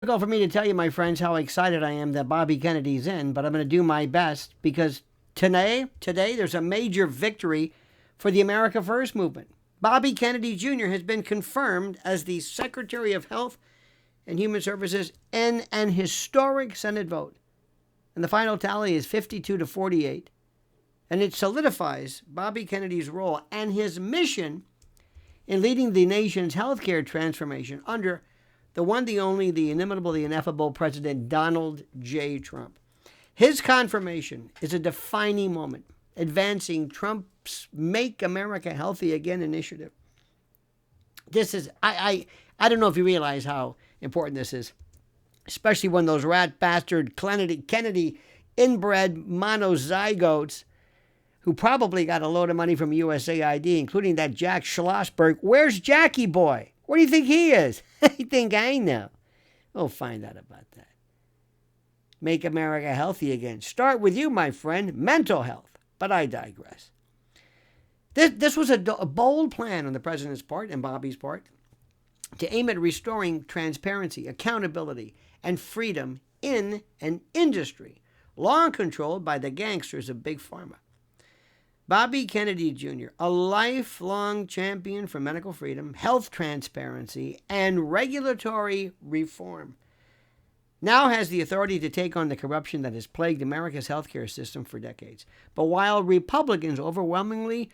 Difficult for me to tell you, my friends, how excited I am that Bobby Kennedy's in, but I'm going to do my best because today there's a major victory for the America First movement. Bobby Kennedy Jr. has been confirmed as the Secretary of Health and Human Services in an historic Senate vote. And the final tally is 52-48. And it solidifies Bobby Kennedy's role and his mission in leading the nation's healthcare transformation under the one, the only, the inimitable, the ineffable President Donald J. Trump. His confirmation is a defining moment, advancing Trump's Make America Healthy Again initiative. This is, I don't know if you realize how important this is, especially when those rat bastard Kennedy inbred monozygotes who probably got a load of money from USAID, including that Jack Schlossberg. Where's Jackie boy? Where do you think he is? I think I know. We'll find out about that. Make America Healthy Again. Start with you, my friend, mental health. But I digress. This was a bold plan on the president's part and Bobby's part to aim at restoring transparency, accountability, and freedom in an industry long controlled by the gangsters of Big Pharma. Bobby Kennedy Jr., a lifelong champion for medical freedom, health transparency, and regulatory reform, now has the authority to take on the corruption that has plagued America's healthcare system for decades. But while Republicans overwhelmingly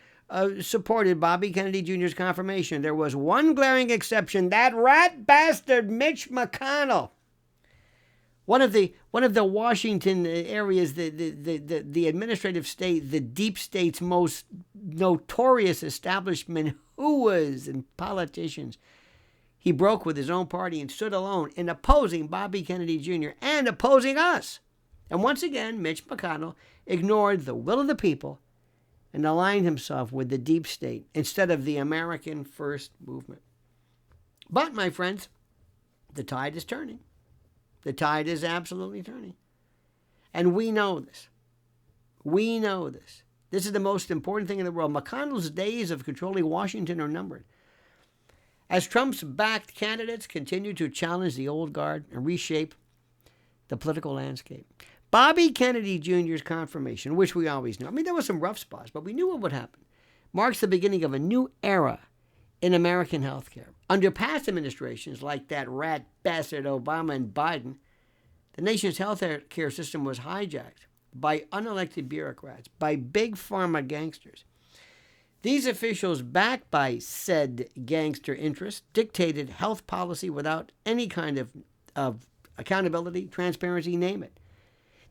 supported Bobby Kennedy Jr.'s confirmation, there was one glaring exception: that rat bastard Mitch McConnell. One of the Washington areas, the administrative state, the deep state's most notorious establishment whoas and politicians. He broke with his own party and stood alone in opposing Bobby Kennedy Jr. and opposing us. And once again, Mitch McConnell ignored the will of the people and aligned himself with the deep state instead of the American First movement. But, my friends, the tide is turning. The tide is absolutely turning. And we know this. We know this. This is the most important thing in the world. McConnell's days of controlling Washington are numbered. As Trump's backed candidates continue to challenge the old guard and reshape the political landscape, Bobby Kennedy Jr.'s confirmation, which we always knew, there were some rough spots, but we knew what would happen, marks the beginning of a new era in American healthcare. Under past administrations like that rat bastard Obama and Biden, the nation's health care system was hijacked by unelected bureaucrats, by Big Pharma gangsters. These officials, backed by said gangster interests, dictated health policy without any kind of accountability, transparency, name it.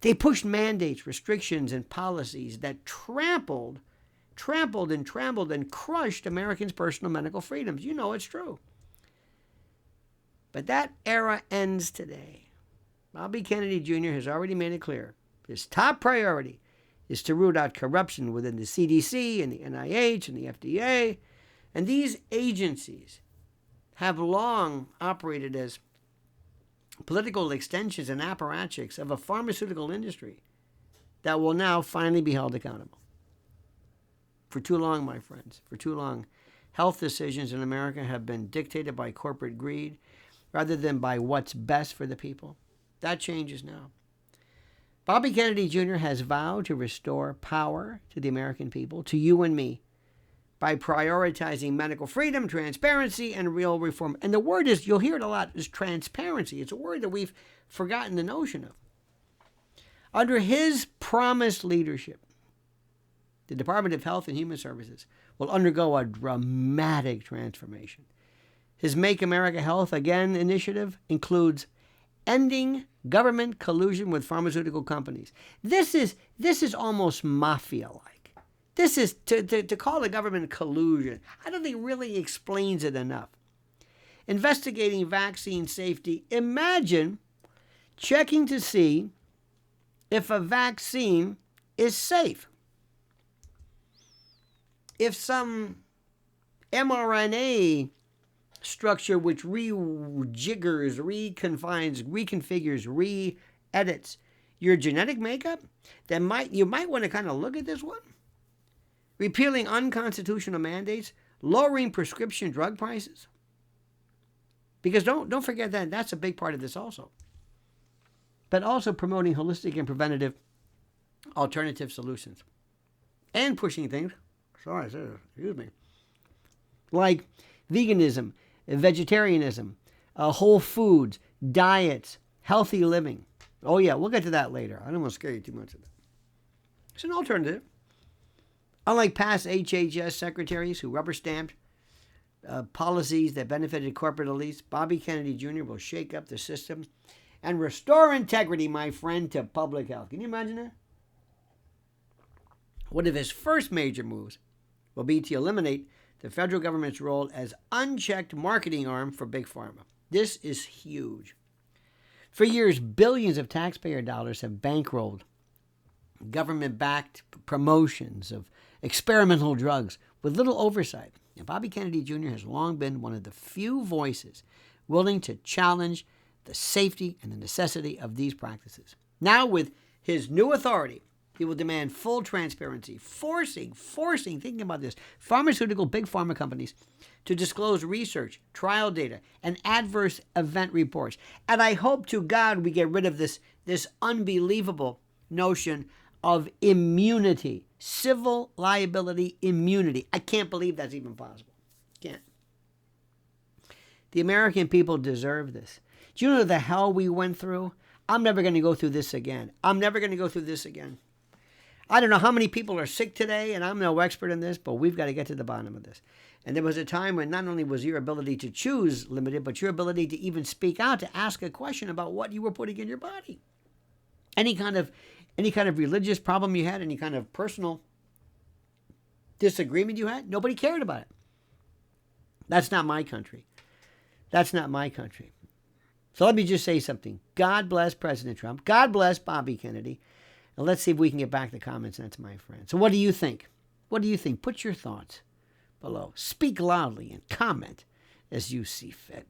They pushed mandates, restrictions, and policies that trampled and crushed Americans' personal medical freedoms. You know it's true. But that era ends today. Bobby Kennedy Jr. has already made it clear. His top priority is to root out corruption within the CDC and the NIH and the FDA. And these agencies have long operated as political extensions and apparatchiks of a pharmaceutical industry that will now finally be held accountable. For too long, my friends, for too long, health decisions in America have been dictated by corporate greed rather than by what's best for the people. That changes now. Bobby Kennedy Jr. has vowed to restore power to the American people, to you and me, by prioritizing medical freedom, transparency, and real reform. And the word is, you'll hear it a lot, is transparency. It's a word that we've forgotten the notion of. Under his promised leadership, the Department of Health and Human Services will undergo a dramatic transformation. His Make America Health Again initiative includes ending government collusion with pharmaceutical companies. This is almost mafia-like. This is, to call the government collusion, I don't think really explains it enough. Investigating vaccine safety. Imagine checking to see if a vaccine is safe. If some mRNA structure which rejiggers, reconfigures, re-edits your genetic makeup, then you might want to kind of look at this one. Repealing unconstitutional mandates, lowering prescription drug prices. Because don't forget that that's a big part of this also. But also promoting holistic and preventative alternative solutions. And pushing things, like veganism, vegetarianism, whole foods, diets, healthy living. Oh yeah, we'll get to that later. I don't want to scare you too much of that. It's an alternative. Unlike past HHS secretaries who rubber-stamped policies that benefited corporate elites, Bobby Kennedy Jr. will shake up the system and restore integrity, my friend, to public health. Can you imagine that? One of his first major moves will be to eliminate the federal government's role as unchecked marketing arm for Big Pharma. This is huge. For years, billions of taxpayer dollars have bankrolled government-backed promotions of experimental drugs with little oversight. And Bobby Kennedy Jr. has long been one of the few voices willing to challenge the safety and the necessity of these practices. Now, with his new authority, he will demand full transparency, forcing, thinking about this, pharmaceutical big pharma companies to disclose research, trial data, and adverse event reports. And I hope to God we get rid of this unbelievable notion of immunity, civil liability immunity. I can't believe that's even possible. Can't. The American people deserve this. Do you know the hell we went through? I'm never going to go through this again. I don't know how many people are sick today, and I'm no expert in this, but we've got to get to the bottom of this. And there was a time when not only was your ability to choose limited, but your ability to even speak out, to ask a question about what you were putting in your body. Any kind of religious problem you had, any kind of personal disagreement you had, nobody cared about it. That's not my country. So let me just say something. God bless President Trump. God bless Bobby Kennedy. And let's see if we can get back to common sense, my friend. So what do you think? Put your thoughts below. Speak loudly and comment as you see fit.